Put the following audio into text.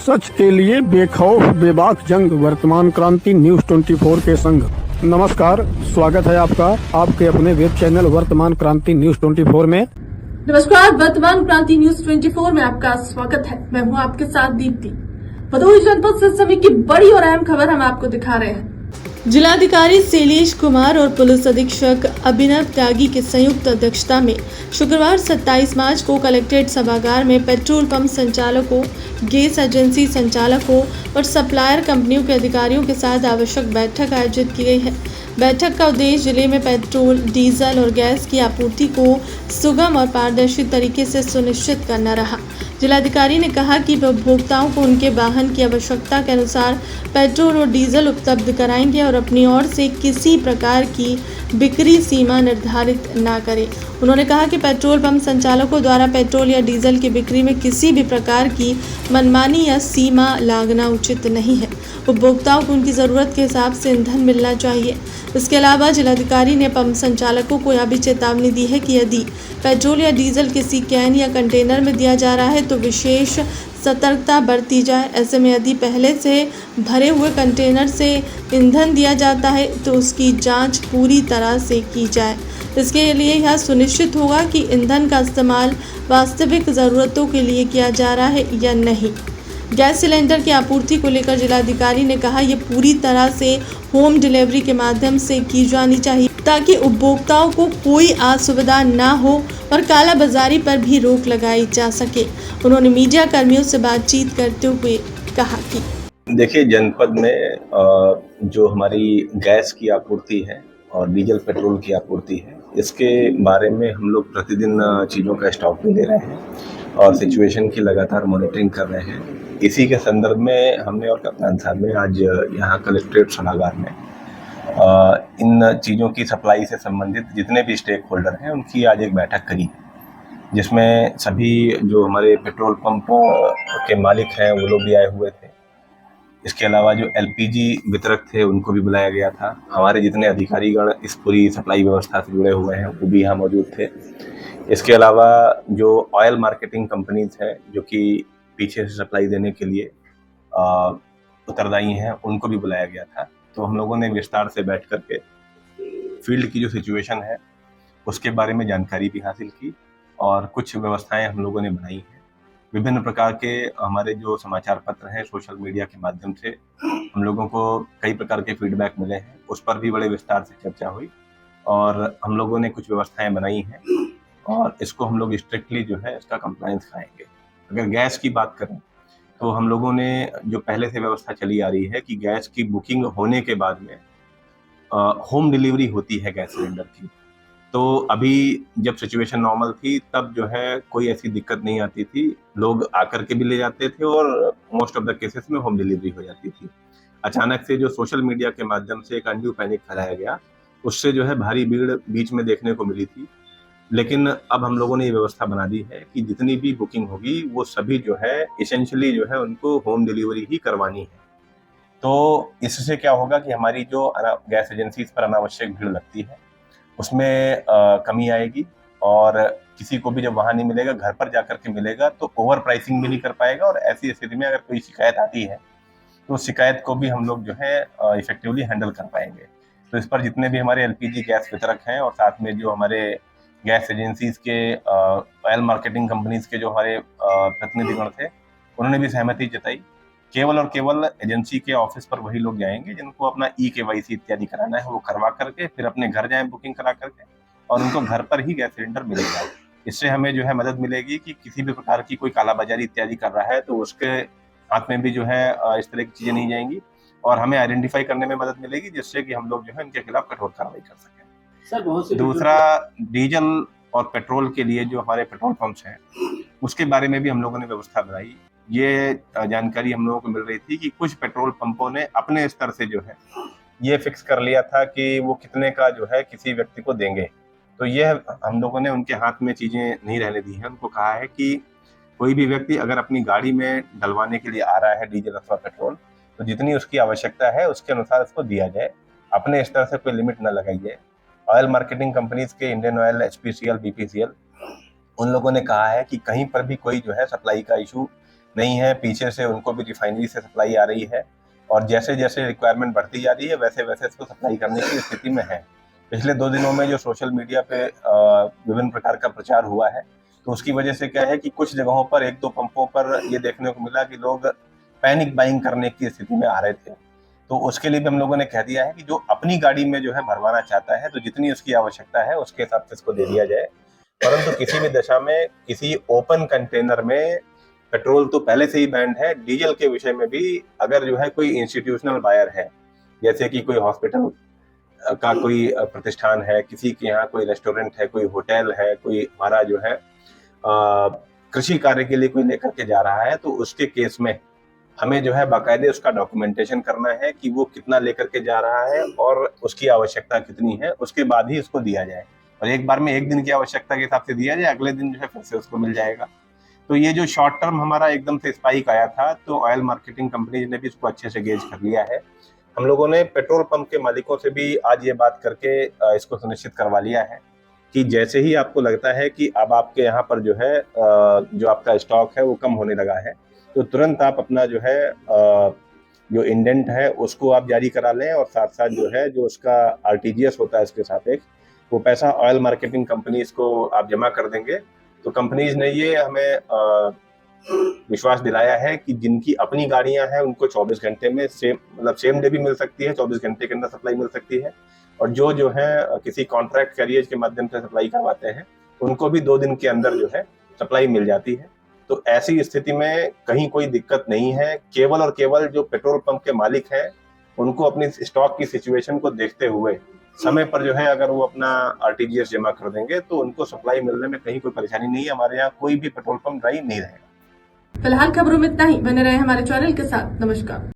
सच के लिए बेखौफ बेबाक जंग, वर्तमान क्रांति न्यूज 24 के संग। नमस्कार, स्वागत है आपका आपके अपने वेब चैनल वर्तमान क्रांति न्यूज 24 में। नमस्कार, वर्तमान क्रांति न्यूज 24 में आपका स्वागत है। मैं हूं आपके साथ दीप्ति। भदोही जनपद से समय की बड़ी और अहम खबर हम आपको दिखा रहे हैं। जिलाधिकारी शैलेश कुमार और पुलिस अधीक्षक अभिनव त्यागी के संयुक्त अध्यक्षता में शुक्रवार 27 मार्च को कलेक्ट्रेट सभागार में पेट्रोल पंप संचालकों, गैस एजेंसी संचालकों और सप्लायर कंपनियों के अधिकारियों के साथ आवश्यक बैठक आयोजित की गई है। बैठक का उद्देश्य जिले में पेट्रोल, डीजल और गैस की आपूर्ति को सुगम और पारदर्शी तरीके से सुनिश्चित करना रहा। जिलाधिकारी ने कहा कि वे उपभोक्ताओं को उनके वाहन की आवश्यकता के अनुसार पेट्रोल और डीजल उपलब्ध कराएंगे और अपनी ओर से किसी प्रकार की बिक्री सीमा निर्धारित न करें। उन्होंने कहा कि पेट्रोल पंप संचालकों द्वारा पेट्रोल या डीजल की बिक्री में किसी भी प्रकार की मनमानी या सीमा लागना उचित नहीं है। उपभोक्ताओं को उनकी ज़रूरत के हिसाब से ईंधन मिलना चाहिए। इसके अलावा जिलाधिकारी ने पंप संचालकों को यह भी चेतावनी दी है कि यदि पेट्रोल या डीजल किसी कैन या कंटेनर में दिया जा रहा है तो विशेष सतर्कता बरती जाए। ऐसे में यदि पहले से भरे हुए कंटेनर से ईंधन दिया जाता है तो उसकी जांच पूरी तरह से की जाए। इसके लिए यह सुनिश्चित होगा कि ईंधन का इस्तेमाल वास्तविक ज़रूरतों के लिए किया जा रहा है या नहीं। गैस सिलेंडर की आपूर्ति को लेकर जिलाधिकारी ने कहा यह पूरी तरह से होम डिलीवरी के माध्यम से की जानी चाहिए ताकि उपभोक्ताओं को कोई असुविधा ना हो और कालाबाजारी पर भी रोक लगाई जा सके। उन्होंने मीडिया कर्मियों से बातचीत करते हुए कहा कि देखिए, जनपद में जो हमारी गैस की आपूर्ति है और डीजल पेट्रोल की आपूर्ति है, इसके बारे में हम लोग प्रतिदिन चीज़ों का स्टॉक भी ले रहे हैं और सिचुएशन की लगातार मॉनिटरिंग कर रहे हैं। इसी के संदर्भ में हमने और कप्तान साहब ने आज यहाँ कलेक्ट्रेट सभागार में इन चीज़ों की सप्लाई से संबंधित जितने भी स्टेक होल्डर हैं उनकी आज एक बैठक करी, जिसमें सभी जो हमारे पेट्रोल पंप के मालिक हैं वो लोग भी आए हुए थे। इसके अलावा जो एलपीजी वितरक थे उनको भी बुलाया गया था। हमारे जितने अधिकारीगण इस पूरी सप्लाई व्यवस्था से जुड़े हुए हैं वो भी यहाँ मौजूद थे। इसके अलावा जो ऑयल मार्केटिंग कंपनीज हैं जो कि पीछे से सप्लाई देने के लिए उत्तरदायी हैं, उनको भी बुलाया गया था। तो हम लोगों ने विस्तार से बैठ करके फील्ड की जो सिचुएशन है उसके बारे में जानकारी भी हासिल की और कुछ व्यवस्थाएं हम लोगों ने बनाई हैं। विभिन्न प्रकार के हमारे जो समाचार पत्र हैं, सोशल मीडिया के माध्यम से हम लोगों को कई प्रकार के फीडबैक मिले हैं, उस पर भी बड़े विस्तार से चर्चा हुई और हम लोगों ने कुछ व्यवस्थाएं बनाई हैं और इसको हम लोग स्ट्रिक्टली जो है इसका कंप्लायंस कराएंगे। अगर गैस की बात करें तो हम लोगों ने जो पहले से व्यवस्था चली आ रही है कि गैस की बुकिंग होने के बाद में होम डिलीवरी होती है गैस सिलेंडर की। तो अभी जब सिचुएशन नॉर्मल थी तब जो है कोई ऐसी दिक्कत नहीं आती थी, लोग आकर के भी ले जाते थे और मोस्ट ऑफ द केसेस में होम डिलीवरी हो जाती थी। अचानक से जो सोशल मीडिया के माध्यम से एक अनड्यू पैनिक फैलाया गया, उससे जो है भारी भीड़ बीच में देखने को मिली थी। लेकिन अब हम लोगों ने ये व्यवस्था बना दी है कि जितनी भी बुकिंग होगी वो सभी जो है एसेंशियली जो है उनको होम डिलीवरी ही करवानी है। तो इससे क्या होगा कि हमारी जो गैस एजेंसीज पर अनावश्यक भीड़ लगती है उसमें कमी आएगी और किसी को भी जब वहाँ नहीं मिलेगा, घर पर जाकर के मिलेगा तो ओवर प्राइसिंग भी नहीं कर पाएगा और ऐसी स्थिति में अगर कोई शिकायत आती है तो शिकायत को भी हम लोग जो है इफेक्टिवली हैंडल कर पाएंगे। तो इस पर जितने भी हमारे एलपीजी गैस वितरक हैं और साथ में जो हमारे गैस एजेंसीज के ऑयल मार्केटिंग कंपनीज के जो हमारे प्रतिनिधिगण थे उन्होंने भी सहमति जताई। केवल और केवल एजेंसी के ऑफिस पर वही लोग जाएंगे जिनको अपना KYC इत्यादि कराना है, वो करवा करके फिर अपने घर जाएं बुकिंग करा करके और उनको घर पर ही गैस सिलेंडर मिलेगा। इससे हमें जो है मदद मिलेगी कि किसी भी प्रकार की कोई कालाबाजारी इत्यादि कर रहा है तो उसके हाथ में भी जो है इस तरह की चीजें नहीं जाएंगी और हमें आइडेंटिफाई करने में मदद मिलेगी, जिससे कि हम लोग जो है इनके खिलाफ कठोर कार्रवाई कर सकें। दूसरा, डीजल और पेट्रोल के लिए जो हमारे पेट्रोल पंप्स हैं उसके बारे में भी हम लोगों ने व्यवस्था बनाई। ये जानकारी हम लोगों को मिल रही थी कि कुछ पेट्रोल पंपों ने अपने स्तर से जो है ये फिक्स कर लिया था कि वो कितने का जो है किसी व्यक्ति को देंगे। तो ये हम लोगों ने उनके हाथ में चीजें नहीं रहने दी हैं। उनको कहा है कि कोई भी व्यक्ति अगर अपनी गाड़ी में डलवाने के लिए आ रहा है डीजल अथवा पेट्रोल तो जितनी उसकी आवश्यकता है उसके अनुसार उसको दिया जाए, अपने स्तर से कोई लिमिट न लगाई जाए। ऑयल मार्केटिंग कंपनीज के इंडियन ऑयल, HPCL, BPCL उन लोगों ने कहा है कि कहीं पर भी कोई जो है सप्लाई का इशू नहीं है, पीछे से उनको भी रिफाइनरी से सप्लाई आ रही है और जैसे जैसे रिक्वायरमेंट बढ़ती जा रही है वैसे वैसे इसको सप्लाई करने की स्थिति में है। पिछले 2 दिनों में जो सोशल मीडिया पे विभिन्न प्रकार का प्रचार हुआ है, तो उसकी वजह से क्या है कि कुछ जगहों पर 1-2 पंपों पर ये देखने को मिला कि लोग पैनिक बाइंग करने की स्थिति में आ रहे थे। तो उसके लिए भी हम लोगों ने कह दिया है कि जो अपनी गाड़ी में जो है भरवाना चाहता है, तो जितनी उसकी आवश्यकता है उसके हिसाब से इसको दे दिया जाए। परंतु किसी भी दशा में किसी ओपन कंटेनर में पेट्रोल तो पहले से ही बैंड है, डीजल के विषय में भी अगर जो है कोई इंस्टीट्यूशनल बायर है, जैसे कि कोई हॉस्पिटल का कोई प्रतिष्ठान है, किसी के यहाँ कोई रेस्टोरेंट है, कोई होटल है, कोई हमारा जो है कृषि कार्य के लिए कोई लेकर के जा रहा है, तो उसके केस में हमें जो है बाकायदे उसका डॉक्यूमेंटेशन करना है कि वो कितना लेकर के जा रहा है और उसकी आवश्यकता कितनी है, उसके बाद ही उसको दिया जाए। और एक बार में 1 दिन की आवश्यकता के हिसाब से दिया जाए, अगले दिन जो है फिर से उसको मिल जाएगा। तो ये जो शॉर्ट टर्म हमारा एकदम से स्पाइक आया था, तो ऑयल मार्केटिंग कंपनीज ने भी इसको अच्छे से गेज कर लिया है। हम लोगों ने पेट्रोल पंप के मालिकों से भी आज ये बात करके इसको सुनिश्चित करवा लिया है कि जैसे ही आपको लगता है कि अब आपके यहाँ पर जो है जो आपका स्टॉक है वो कम होने लगा है, तो तुरंत आप अपना जो है जो इंडेंट है उसको आप जारी करा लें और साथ साथ जो है जो उसका आरटीजीएस होता है इसके सापेक्ष वो पैसा ऑयल मार्केटिंग कंपनीज को आप जमा कर देंगे। तो कंपनीज ने ये हमें विश्वास दिलाया है कि जिनकी अपनी गाड़ियां हैं उनको 24 घंटे में सेम डे भी मिल सकती है, 24 घंटे के अंदर सप्लाई मिल सकती है। और जो है किसी कॉन्ट्रैक्ट कैरियर्स के माध्यम से सप्लाई करवाते हैं उनको भी 2 दिन के अंदर जो है सप्लाई मिल जाती है। तो ऐसी स्थिति में कहीं कोई दिक्कत नहीं है। केवल और केवल जो पेट्रोल पंप के मालिक हैं उनको अपनी स्टॉक की सिचुएशन को देखते हुए समय पर जो है अगर वो अपना आरटीजीएस जमा कर देंगे तो उनको सप्लाई मिलने में कहीं कोई परेशानी नहीं है। हमारे यहाँ कोई भी पेट्रोल पंप ड्राई नहीं रहेगा। फिलहाल खबरों में इतना ही। बने रहे हमारे चैनल के साथ। नमस्कार।